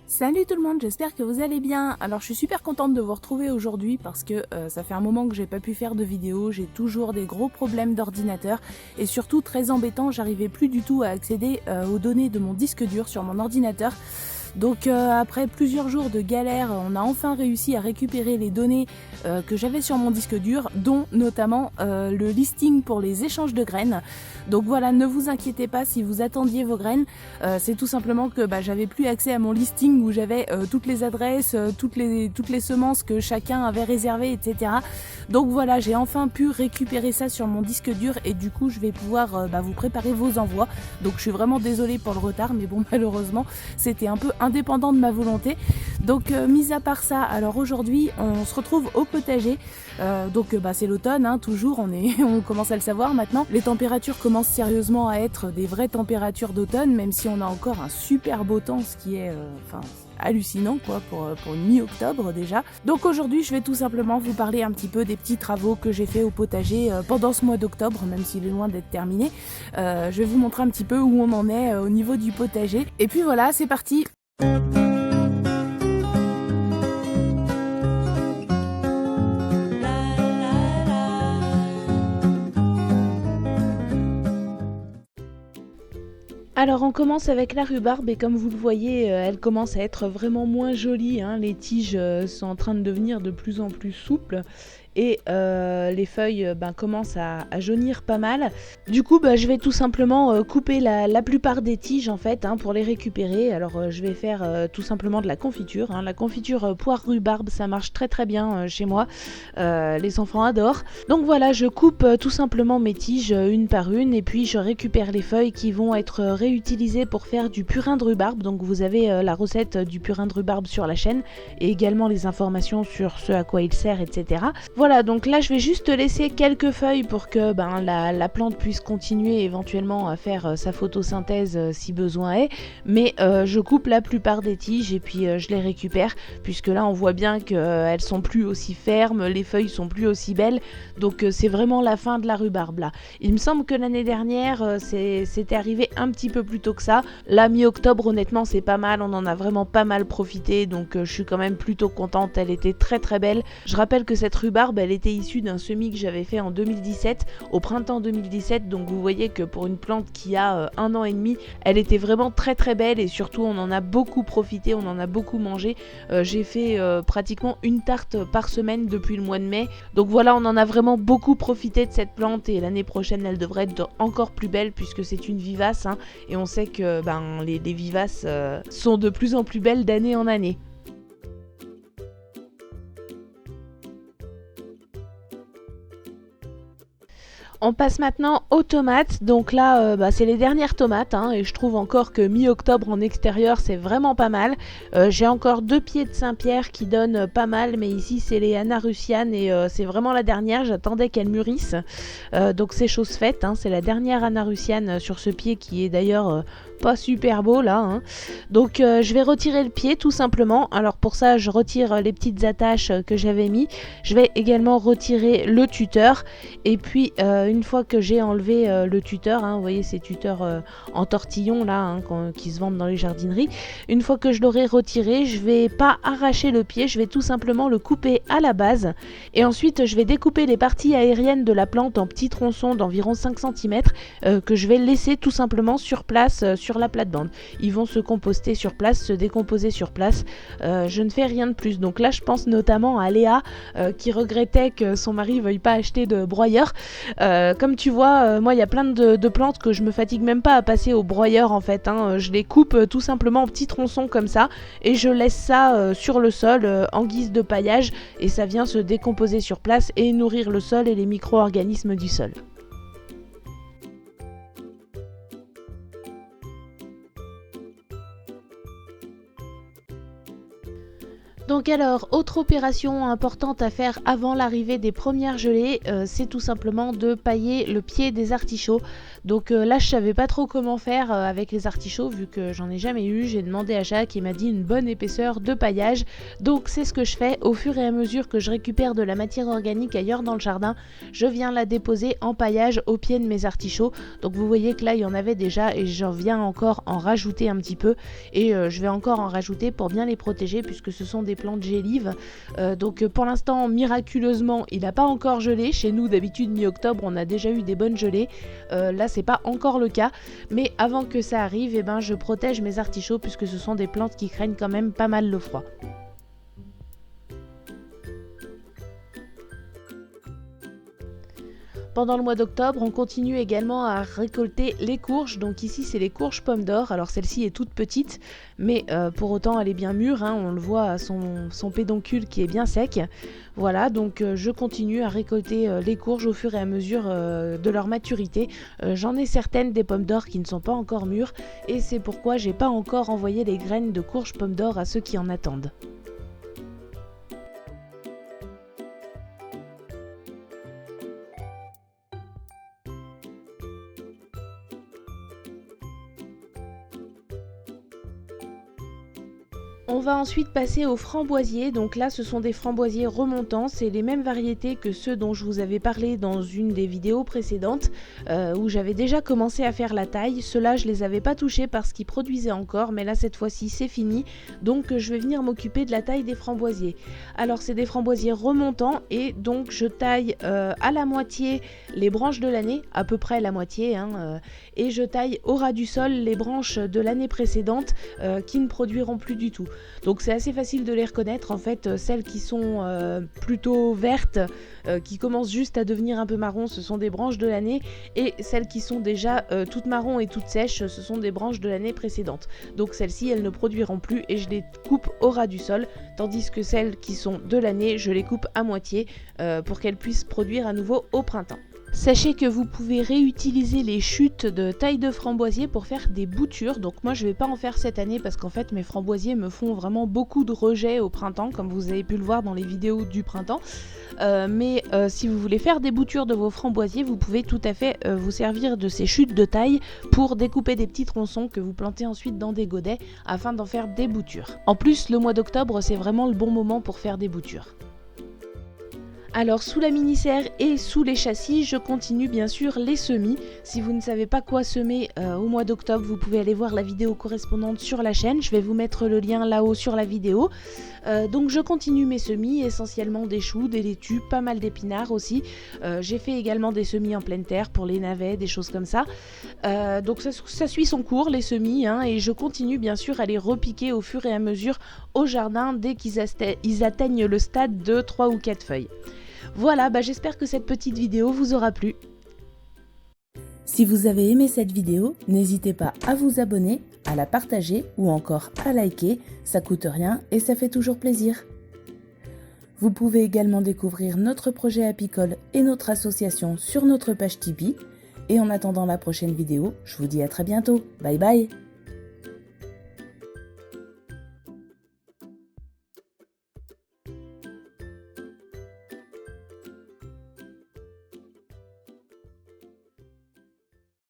Salut tout le monde, j'espère que vous allez bien. Alors je suis super contente de vous retrouver aujourd'hui parce que ça fait un moment que j'ai pas pu faire de vidéo, j'ai toujours des gros problèmes d'ordinateur et surtout très embêtant, j'arrivais plus du tout à accéder aux données de mon disque dur sur mon ordinateur. Donc après plusieurs jours de galère, on a enfin réussi à récupérer les données que j'avais sur mon disque dur, dont notamment le listing pour les échanges de graines. Donc voilà, ne vous inquiétez pas si vous attendiez vos graines, c'est tout simplement que j'avais plus accès à mon listing où j'avais toutes les adresses, toutes les semences que chacun avait réservées, etc. Donc voilà, j'ai enfin pu récupérer ça sur mon disque dur et du coup je vais pouvoir vous préparer vos envois. Donc je suis vraiment désolée pour le retard, mais bon malheureusement c'était un peu indépendant de ma volonté. Donc mis à part ça, alors aujourd'hui on se retrouve au potager. C'est l'automne, hein, toujours, on commence à le savoir maintenant. Les températures commencent sérieusement à être des vraies températures d'automne, même si on a encore un super beau temps, ce qui est hallucinant quoi pour une mi-octobre déjà. Donc aujourd'hui je vais tout simplement vous parler un petit peu des petits travaux que j'ai fait au potager pendant ce mois d'octobre, même s'il est loin d'être terminé. Je vais vous montrer un petit peu où on en est au niveau du potager. Et puis voilà, c'est parti. Alors on commence avec la rhubarbe et comme vous le voyez, elle commence à être vraiment moins jolie, hein. Les tiges sont en train de devenir de plus en plus souples et les feuilles commencent à jaunir pas mal. Du coup je vais tout simplement couper la plupart des tiges en fait, hein, pour les récupérer. Alors je vais faire tout simplement de la confiture, hein. La confiture poire rhubarbe, ça marche très très bien chez moi, les enfants adorent. Donc voilà, je coupe tout simplement mes tiges une par une et puis je récupère les feuilles qui vont être réutilisées pour faire du purin de rhubarbe. Donc vous avez la recette du purin de rhubarbe sur la chaîne et également les informations sur ce à quoi il sert, etc. Voilà, donc là je vais juste laisser quelques feuilles pour que la plante puisse continuer éventuellement à faire sa photosynthèse si besoin est, mais je coupe la plupart des tiges et puis je les récupère, puisque là on voit bien qu'elles sont plus aussi fermes, les feuilles sont plus aussi belles, donc c'est vraiment la fin de la rhubarbe là. Il me semble que l'année dernière c'était arrivé un petit peu plus tôt que ça. Là mi-octobre honnêtement c'est pas mal, on en a vraiment pas mal profité, donc je suis quand même plutôt contente, elle était très très belle. Je rappelle que cette rhubarbe elle était issue d'un semis que j'avais fait en 2017, au printemps 2017, donc vous voyez que pour une plante qui a 1 an et demi, elle était vraiment très très belle et surtout on en a beaucoup profité, on en a beaucoup mangé. J'ai fait pratiquement une tarte par semaine depuis le mois de mai, donc voilà, on en a vraiment beaucoup profité de cette plante et l'année prochaine elle devrait être encore plus belle puisque c'est une vivace, hein, et on sait que les vivaces sont de plus en plus belles d'année en année. On passe maintenant aux tomates, donc là c'est les dernières tomates, hein, et je trouve encore que mi-octobre en extérieur c'est vraiment pas mal. J'ai encore 2 pieds de Saint-Pierre qui donnent pas mal, mais ici c'est les Anna Russiane et c'est vraiment la dernière, j'attendais qu'elle mûrisse, donc c'est chose faite, hein, c'est la dernière Anna Russiane sur ce pied qui est d'ailleurs pas super beau là, hein. Donc je vais retirer le pied tout simplement. Alors pour ça je retire les petites attaches que j'avais mis, je vais également retirer le tuteur et puis une fois que j'ai enlevé le tuteur, hein, vous voyez ces tuteurs en tortillon là, hein, qui se vendent dans les jardineries, une fois que je l'aurai retiré, je vais pas arracher le pied, je vais tout simplement le couper à la base et ensuite je vais découper les parties aériennes de la plante en petits tronçons d'environ 5 cm que je vais laisser tout simplement sur place sur la plate-bande. Ils vont se composter sur place, se décomposer sur place. Je ne fais rien de plus. Donc là, je pense notamment à Léa qui regrettait que son mari veuille pas acheter de broyeur. Comme tu vois, moi, il y a plein de plantes que je me fatigue même pas à passer au broyeur en fait, hein. Je les coupe tout simplement en petits tronçons comme ça et je laisse ça sur le sol en guise de paillage et ça vient se décomposer sur place et nourrir le sol et les micro-organismes du sol. Donc alors, autre opération importante à faire avant l'arrivée des premières gelées, c'est tout simplement de pailler le pied des artichauts. Donc là je savais pas trop comment faire avec les artichauts vu que j'en ai jamais eu. J'ai demandé à Jacques, il m'a dit une bonne épaisseur de paillage. Donc c'est ce que je fais. Au fur et à mesure que je récupère de la matière organique ailleurs dans le jardin, je viens la déposer en paillage au pied de mes artichauts. Donc vous voyez que là il y en avait déjà et j'en viens encore en rajouter un petit peu. Et je vais encore en rajouter pour bien les protéger puisque ce sont des plantes gélives. Donc pour l'instant miraculeusement il n'a pas encore gelé. Chez nous d'habitude mi-octobre on a déjà eu des bonnes gelées. Là c'est pas encore le cas, mais avant que ça arrive, eh ben, je protège mes artichauts puisque ce sont des plantes qui craignent quand même pas mal le froid. Pendant le mois d'octobre, on continue également à récolter les courges. Donc ici, c'est les courges pommes d'or. Alors celle-ci est toute petite, mais pour autant, elle est bien mûre. Hein. On le voit à son pédoncule qui est bien sec. Voilà, donc je continue à récolter les courges au fur et à mesure de leur maturité. J'en ai certaines des pommes d'or qui ne sont pas encore mûres. Et c'est pourquoi j'ai pas encore envoyé les graines de courges pommes d'or à ceux qui en attendent. On va ensuite passer aux framboisiers. Donc là, ce sont des framboisiers remontants. C'est les mêmes variétés que ceux dont je vous avais parlé dans une des vidéos précédentes où j'avais déjà commencé à faire la taille. Ceux-là, je les avais pas touchés parce qu'ils produisaient encore, mais là, cette fois-ci, c'est fini. Donc, je vais venir m'occuper de la taille des framboisiers. Alors, c'est des framboisiers remontants et donc je taille à la moitié les branches de l'année, à peu près la moitié, et je taille au ras du sol les branches de l'année précédente qui ne produiront plus du tout. Donc c'est assez facile de les reconnaître en fait, celles qui sont plutôt vertes, qui commencent juste à devenir un peu marron, ce sont des branches de l'année, et celles qui sont déjà toutes marron et toutes sèches, ce sont des branches de l'année précédente. Donc celles-ci, elles ne produiront plus et je les coupe au ras du sol, tandis que celles qui sont de l'année, je les coupe à moitié pour qu'elles puissent produire à nouveau au printemps. Sachez que vous pouvez réutiliser les chutes de taille de framboisier pour faire des boutures. Donc moi je vais pas en faire cette année parce qu'en fait mes framboisiers me font vraiment beaucoup de rejets au printemps, comme vous avez pu le voir dans les vidéos du printemps. Mais si vous voulez faire des boutures de vos framboisiers, vous pouvez tout à fait vous servir de ces chutes de taille pour découper des petits tronçons que vous plantez ensuite dans des godets afin d'en faire des boutures. En plus, le mois d'octobre, c'est vraiment le bon moment pour faire des boutures. Alors sous la mini-serre et sous les châssis, je continue bien sûr les semis. Si vous ne savez pas quoi semer au mois d'octobre, vous pouvez aller voir la vidéo correspondante sur la chaîne. Je vais vous mettre le lien là-haut sur la vidéo. Donc je continue mes semis, essentiellement des choux, des laitues, pas mal d'épinards aussi. J'ai fait également des semis en pleine terre pour les navets, des choses comme ça. Donc ça suit son cours les semis et je continue bien sûr à les repiquer au fur et à mesure au jardin dès qu'ils atteignent le stade de 3 ou 4 feuilles. Voilà, j'espère que cette petite vidéo vous aura plu. Si vous avez aimé cette vidéo, n'hésitez pas à vous abonner, à la partager ou encore à liker, ça coûte rien et ça fait toujours plaisir. Vous pouvez également découvrir notre projet apicole et notre association sur notre page Tipeee. Et en attendant la prochaine vidéo, je vous dis à très bientôt. Bye bye!